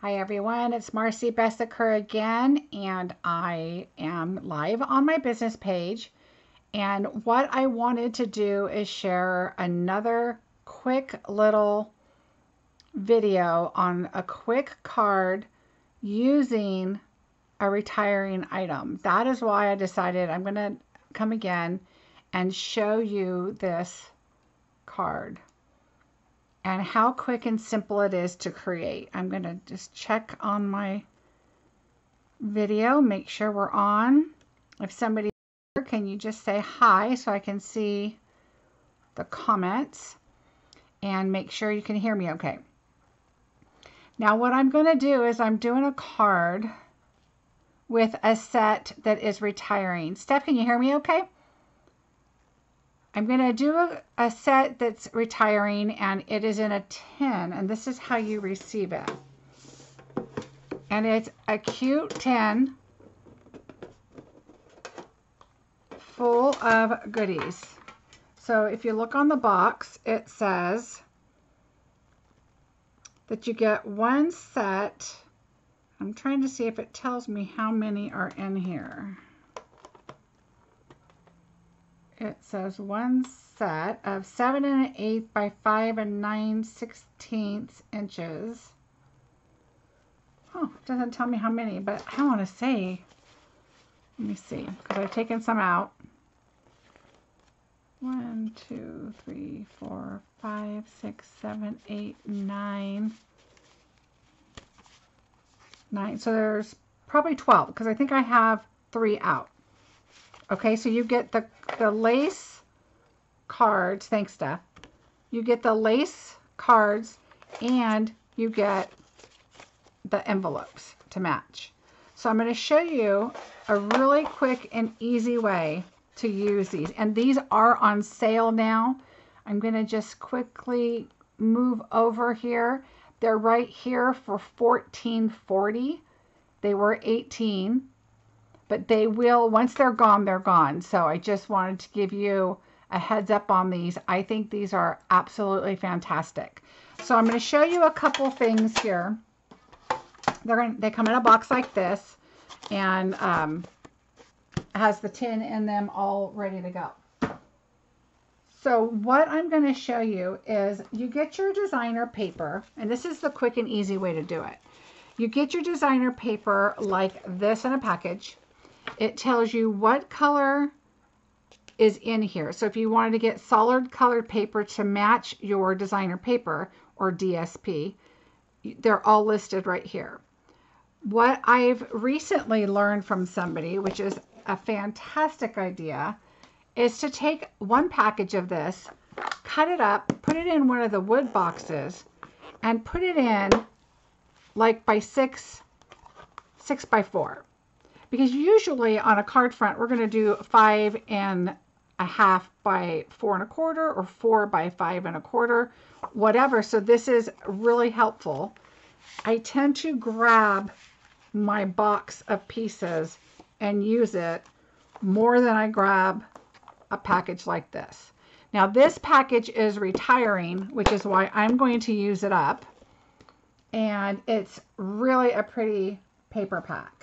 Hi everyone, it's Marcy Bessaker again, and I am live on my business page. And what I wanted to do is share another quick little video on a quick card using a retiring item. That is why I decided I'm going to come again and show you this card and how quick and simple it is to create. I'm going to just check on my video, make sure we're on. If somebody, can you just say hi so I can see the comments and make sure you can hear me okay. Now what I'm going to do is I'm doing a card with a set that is retiring. Steph, can you hear me okay? I'm going to do a set that's retiring, and it is in a tin, and this is how you receive it. And it's a cute tin full of goodies. So if you look on the box, it says that you get one set. I'm trying to see if it tells me how many are in here. It says one set of 7 1/8 by 5 9/16 inches. Oh, it doesn't tell me how many, but I want to say, let me see, because I've taken some out. 1, 2, 3, 4, 5, 6, 7, 8, 9. 9. So there's probably 12, because I think I have 3 out. Okay, so you get the lace cards. Thanks, Steph. You get the lace cards and you get the envelopes to match. So I'm going to show you a really quick and easy way to use these. And these are on sale now. I'm going to just quickly move over here. They're right here for $14.40. They were $18. But they will, once they're gone, they're gone. So I just wanted to give you a heads up on these. I think these are absolutely fantastic. So I'm going to show you a couple things here. They come in a box like this, and has the tin in them all ready to go. So what I'm going to show you is you get your designer paper, and this is the quick and easy way to do it. You get your designer paper like this in a package. It tells you what color is in here. So if you wanted to get solid colored paper to match your designer paper or DSP, they're all listed right here. What I've recently learned from somebody, which is a fantastic idea, is to take one package of this, cut it up, put it in one of the wood boxes, and put it in like by 6 by 4. Because usually on a card front, we're going to do 5 1/2 by 4 1/4 or 4 by 5 1/4, whatever. So this is really helpful. I tend to grab my box of pieces and use it more than I grab a package like this. Now this package is retiring, which is why I'm going to use it up. And it's really a pretty paper pack.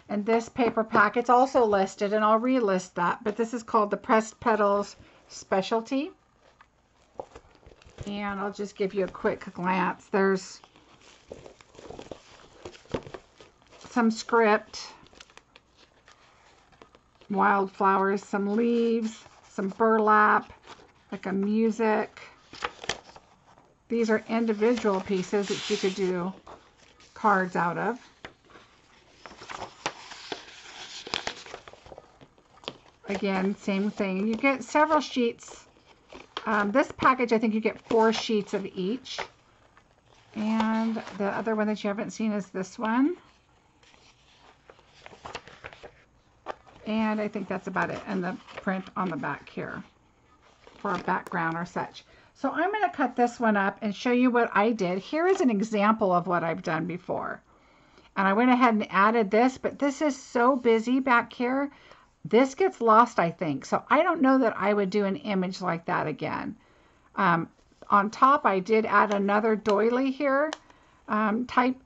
And this paper pack, it's also listed, and I'll relist that, but this is called the Pressed Petals Specialty. And I'll just give you a quick glance. There's some script, wildflowers, some leaves, some burlap, like a music. These are individual pieces that you could do cards out of. Again, same thing. You get several sheets. This package, I think you get 4 sheets of each. And the other one that you haven't seen is this one. And I think that's about it. And the print on the back here for a background or such. So I'm going to cut this one up and show you what I did. Here is an example of what I've done before. And I went ahead and added this, but this is so busy back here. This gets lost, I think. So I don't know that I would do an image like that again. On top, I did add another doily here type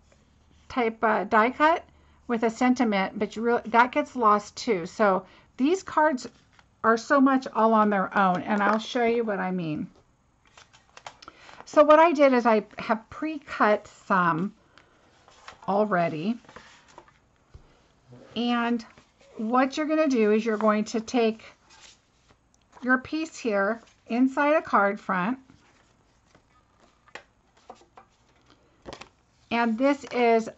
type die cut with a sentiment, but that gets lost too. So these cards are so much all on their own, and I'll show you what I mean. So what I did is I have pre-cut some already, and what you're going to do is you're going to take your piece here inside a card front, and this is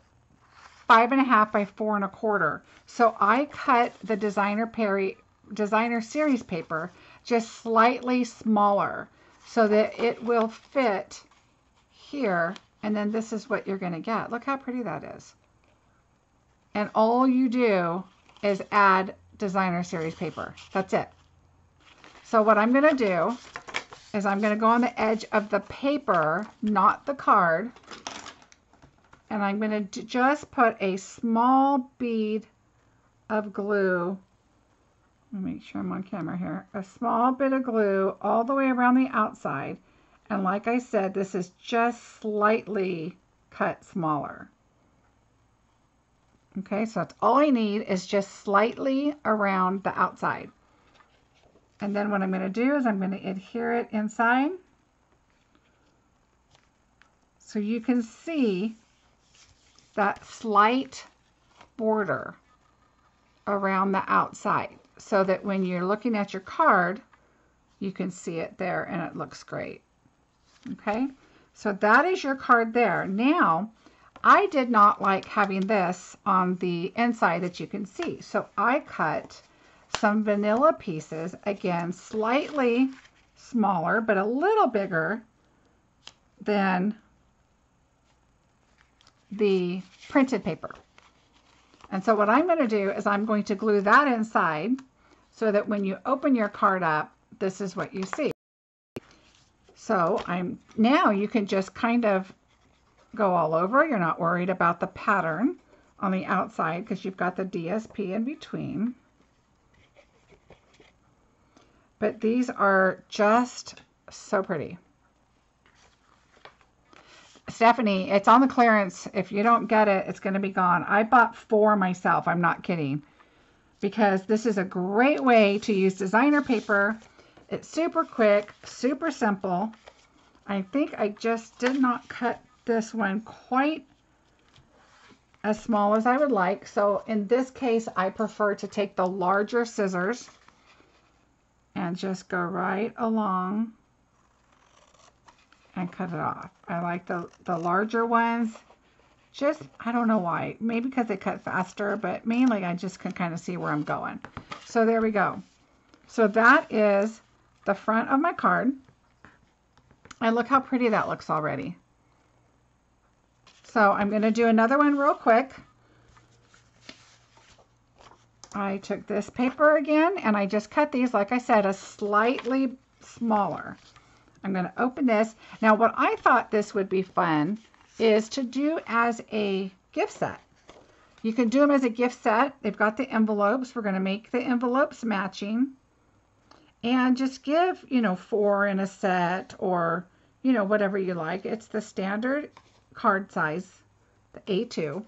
5.5 by 4 1/4. So I cut the designer series paper just slightly smaller so that it will fit here, and then this is what you're going to get. Look how pretty that is. And all you do is add designer series paper. That's it. So what I'm going to do is I'm going to go on the edge of the paper, not the card, and I'm going to just put a small bead of glue. Let me make sure I'm on camera here. A small bit of glue all the way around the outside. And like I said, this is just slightly cut smaller. Okay, so that's all I need, is just slightly around the outside. And then what I'm going to do is I'm going to adhere it inside, so you can see that slight border around the outside, so that when you're looking at your card, you can see it there and it looks great. Okay, so that is your card there. Now, I did not like having this on the inside that you can see, so I cut some vanilla pieces, again slightly smaller but a little bigger than the printed paper. And so what I'm going to do is I'm going to glue that inside so that when you open your card up, this is what you see. So now you can just kind of go all over. You're not worried about the pattern on the outside because you've got the DSP in between. But these are just so pretty. Stephanie, it's on the clearance. If you don't get it, it's going to be gone. I bought 4 myself. I'm not kidding. Because this is a great way to use designer paper. It's super quick, super simple. I think I just did not cut this one quite as small as I would like. So in this case, I prefer to take the larger scissors and just go right along and cut it off. I like the larger ones. Just, I don't know why. Maybe because they cut faster, but mainly I just can kind of see where I'm going. So there we go. So that is the front of my card. And look how pretty that looks already. So I'm going to do another one real quick. I took this paper again and I just cut these, like I said, a slightly smaller. I'm going to open this. Now what I thought this would be fun is to do as a gift set. You can do them as a gift set. They've got the envelopes. We're going to make the envelopes matching. And just give, 4 in a set, or, whatever you like. It's the standard card size, the A2.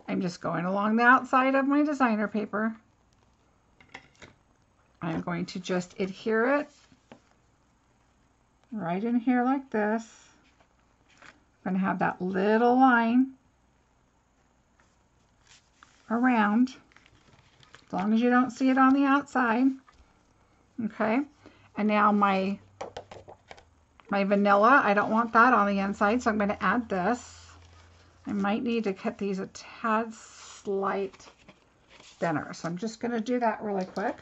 I'm just going along the outside of my designer paper. I'm going to just adhere it right in here like this. I'm going to have that little line around, as long as you don't see it on the outside. Okay, and now my vanilla, I don't want that on the inside, so I'm going to add this. I might need to cut these a tad slight thinner, so I'm just going to do that really quick.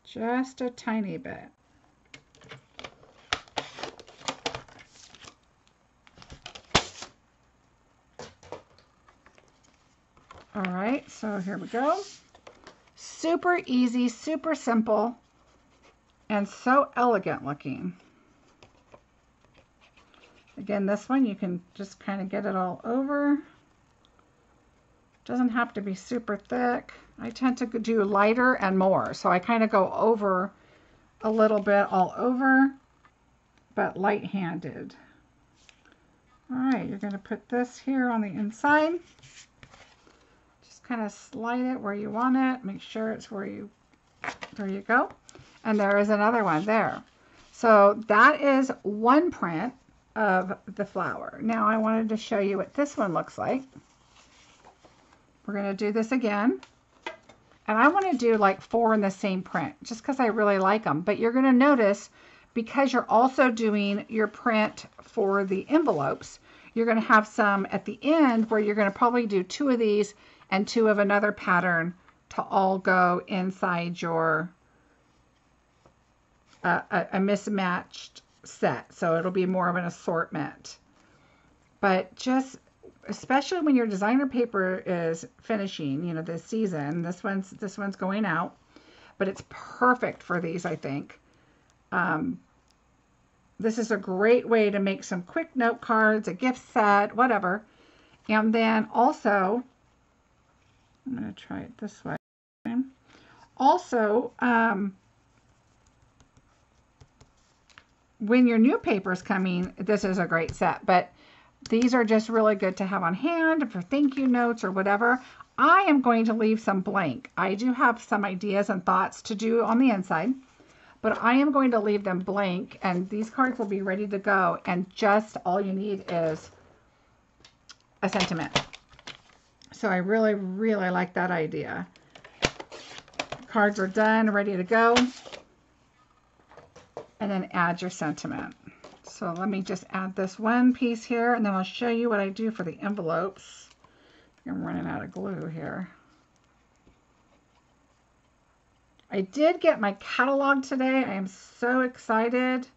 Just a tiny bit. All right, so here we go. Super easy, super simple, and so elegant looking. Again, this one you can just kind of get it all over. Doesn't have to be super thick. I tend to do lighter and more, so I kind of go over a little bit all over, but light-handed. right, you're going to put this here on the inside. Just kind of slide it where you want it. Make sure it's where you, there you go. And there is another one there. So that is one print of the flower. Now I wanted to show you what this one looks like. We're going to do this again. And I want to do like 4 in the same print just because I really like them. But you're going to notice, because you're also doing your print for the envelopes, you're going to have some at the end where you're going to probably do 2 of these and 2 of another pattern to all go inside your a mismatched set. So it'll be more of an assortment. But just, especially when your designer paper is finishing, you know, this season, this one's going out, but it's perfect for these, I think. This is a great way to make some quick note cards, a gift set, whatever. And then also, I'm going to try it this way. Also, when your new paper is coming, this is a great set, but these are just really good to have on hand for thank you notes or whatever. I am going to leave some blank. I do have some ideas and thoughts to do on the inside, but I am going to leave them blank, and these cards will be ready to go, and just all you need is a sentiment. So I really, really like that idea. Cards are done, ready to go. And then add your sentiment. So let me just add this one piece here, and then I'll show you what I do for the envelopes. I'm running out of glue here. I did get my catalog today. I am so excited.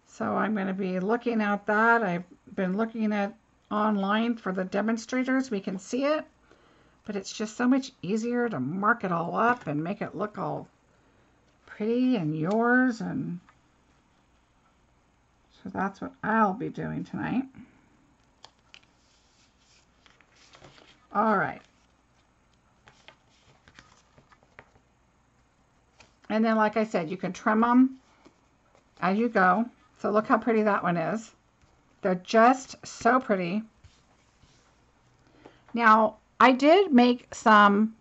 So I'm going to be looking at that. I've been looking at online for the demonstrators. We can see it, but it's just so much easier to mark it all up and make it look all pretty and yours, and so that's what I'll be doing tonight. All right. And then, like I said, you can trim them as you go. So look how pretty that one is. They're just so pretty. Now, I did make some,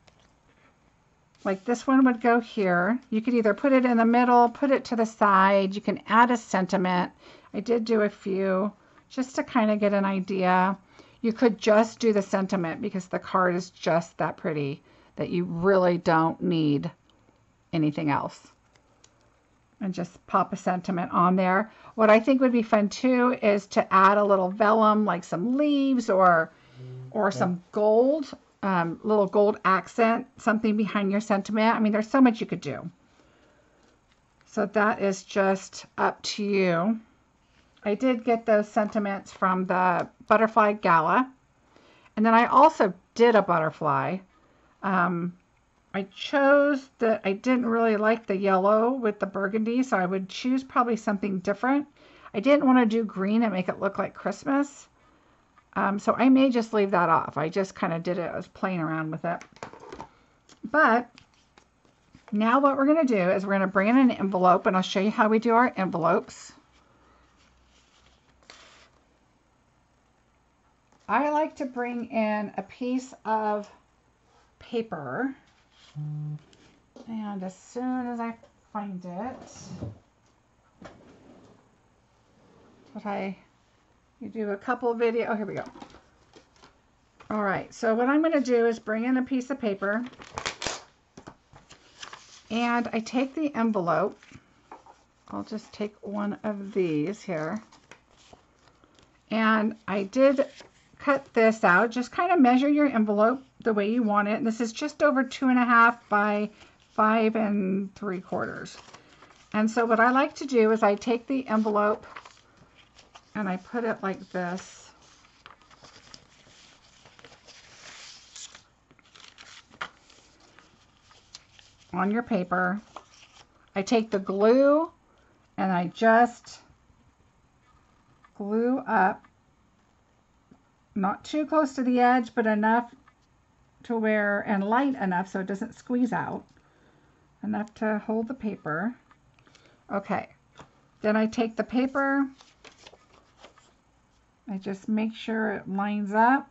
like this one would go here. You could either put it in the middle, put it to the side. You can add a sentiment. I did do a few just to kind of get an idea. You could just do the sentiment because the card is just that pretty that you really don't need anything else. And just pop a sentiment on there. What I think would be fun too is to add a little vellum, like some leaves or some gold. Little gold accent, something behind your sentiment. I mean, there's so much you could do. So that is just up to you. I did get those sentiments from the Butterfly Gala. And then I also did a butterfly. I chose that I didn't really like the yellow with the burgundy, so I would choose probably something different. I didn't want to do green and make it look like Christmas. So I may just leave that off. I just kind of did it. I was playing around with it. But now what we're going to do is we're going to bring in an envelope, and I'll show you how we do our envelopes. I like to bring in a piece of paper. And as soon as I find it, you do a couple of videos. Oh, here we go. All right, so what I'm going to do is bring in a piece of paper, and I take the envelope. I'll just take one of these here, and I did cut this out. Just kind of measure your envelope the way you want it. And this is just over 2.5 by 5 3/4. And so what I like to do is I take the envelope and I put it like this. On your paper. I take the glue and I just glue up, not too close to the edge, but enough to where, and light enough so it doesn't squeeze out, enough to hold the paper. Okay, then I take the paper I just make sure it lines up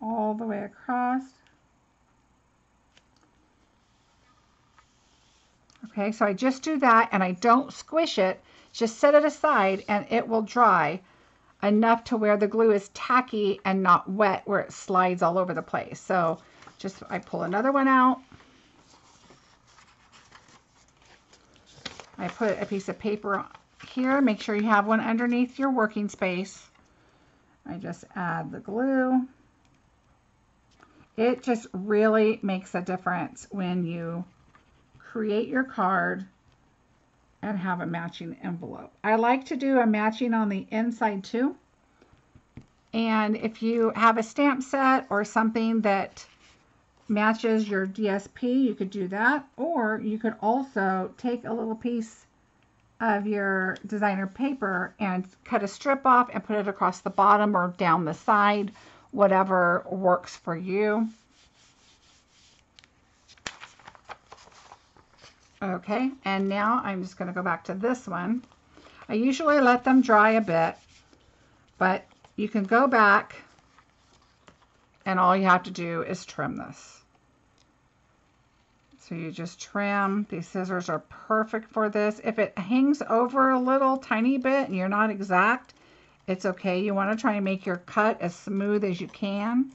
all the way across. Okay, so I just do that and I don't squish it, just set it aside and it will dry enough to where the glue is tacky and not wet where it slides all over the place. So just, I pull another one out. I put a piece of paper here, make sure you have one underneath your working space. I just add the glue. It just really makes a difference when you create your card and have a matching envelope. I like to do a matching on the inside too. And if you have a stamp set or something that matches your DSP, you could do that. Or you could also take a little piece of your designer paper and cut a strip off and put it across the bottom or down the side, whatever works for you. Okay, and now I'm just going to go back to this one. I usually let them dry a bit, but you can go back and all you have to do is trim this. So you just trim. These scissors are perfect for this. If it hangs over a little tiny bit and you're not exact, it's okay. You want to try and make your cut as smooth as you can.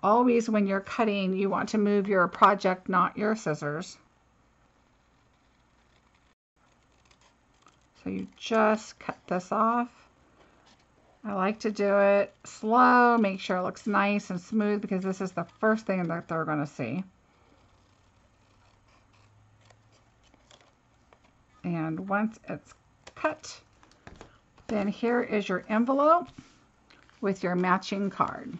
Always when you're cutting, you want to move your project, not your scissors. So you just cut this off. I like to do it slow, make sure it looks nice and smooth because this is the first thing that they're going to see. And once it's cut, then here is your envelope with your matching card.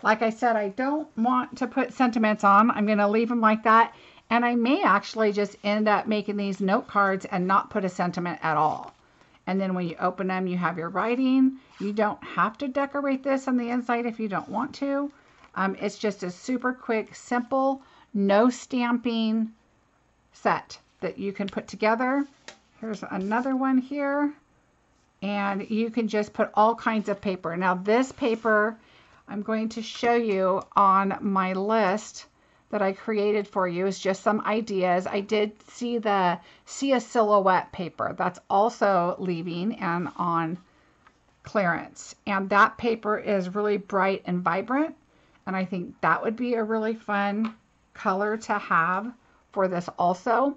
Like I said, I don't want to put sentiments on. I'm going to leave them like that. And I may actually just end up making these note cards and not put a sentiment at all. And then when you open them, you have your writing. You don't have to decorate this on the inside if you don't want to. It's just a super quick, simple, no stamping set that you can put together. Here's another one here. And you can just put all kinds of paper. Now this paper, I'm going to show you on my list that I created for you is just some ideas. I did see a silhouette paper that's also leaving and on clearance. And that paper is really bright and vibrant. And I think that would be a really fun color to have for this also.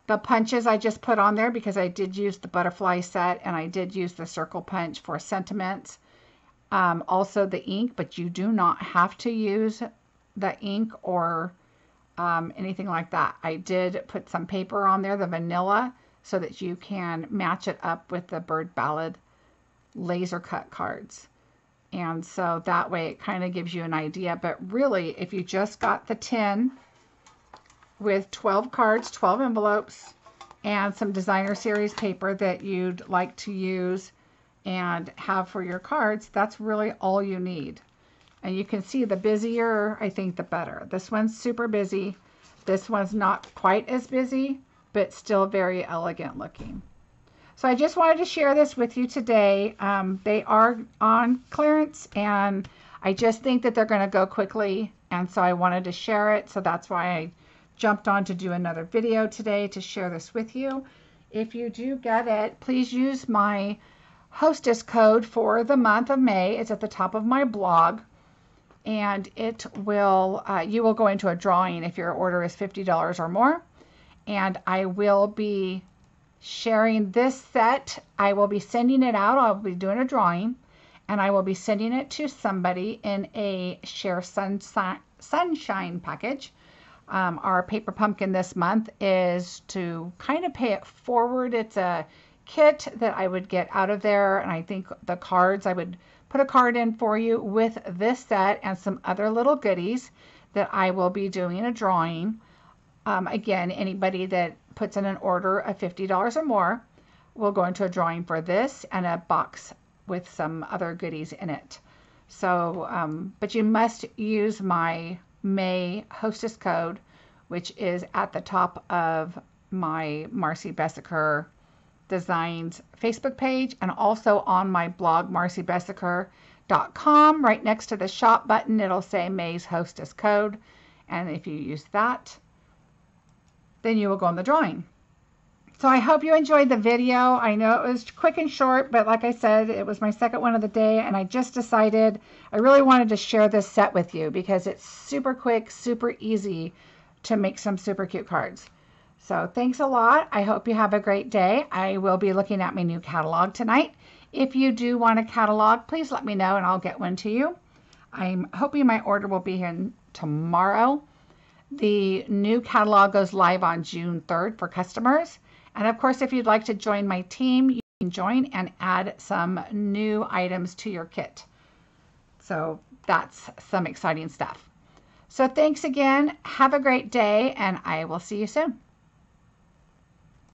The punches I just put on there because I did use the butterfly set and I did use the circle punch for sentiments. Also the ink, but you do not have to use the ink or anything like that. I did put some paper on there, the vanilla, so that you can match it up with the Bird Ballad laser cut cards. And so that way it kind of gives you an idea. But really, if you just got the tin with 12 cards, 12 envelopes, and some designer series paper that you'd like to use and have for your cards, that's really all you need. And you can see the busier, I think, the better. This one's super busy. This one's not quite as busy, but still very elegant looking. So I just wanted to share this with you today. They are on clearance, and I just think that they're going to go quickly. And so I wanted to share it. So that's why I jumped on to do another video today to share this with you. If you do get it, please use my hostess code for the month of May. It's at the top of my blog. And it will, you will go into a drawing if your order is $50 or more. And I will be sharing this set. I will be sending it out. I'll be doing a drawing. And I will be sending it to somebody in a Share Sunshine package. Our paper pumpkin this month is to kind of pay it forward. It's a kit that I would get out of there. And I think the cards, I would put a card in for you with this set and some other little goodies that I will be doing a drawing. Again, anybody that puts in an order of $50 or more will go into a drawing for this and a box with some other goodies in it. So, but you must use my May hostess code, which is at the top of my Marcy Bessaker Designs Facebook page, and also on my blog, marcybessaker.com. Right next to the shop button, it'll say May's Hostess Code. And if you use that, then you will go in the drawing. So I hope you enjoyed the video. I know it was quick and short, but like I said, it was my second one of the day, and I just decided I really wanted to share this set with you because it's super quick, super easy to make some super cute cards. So thanks a lot. I hope you have a great day. I will be looking at my new catalog tonight. If you do want a catalog, please let me know and I'll get one to you. I'm hoping my order will be here tomorrow. The new catalog goes live on June 3rd for customers. And of course, if you'd like to join my team, you can join and add some new items to your kit. So that's some exciting stuff. So thanks again. Have a great day, and I will see you soon.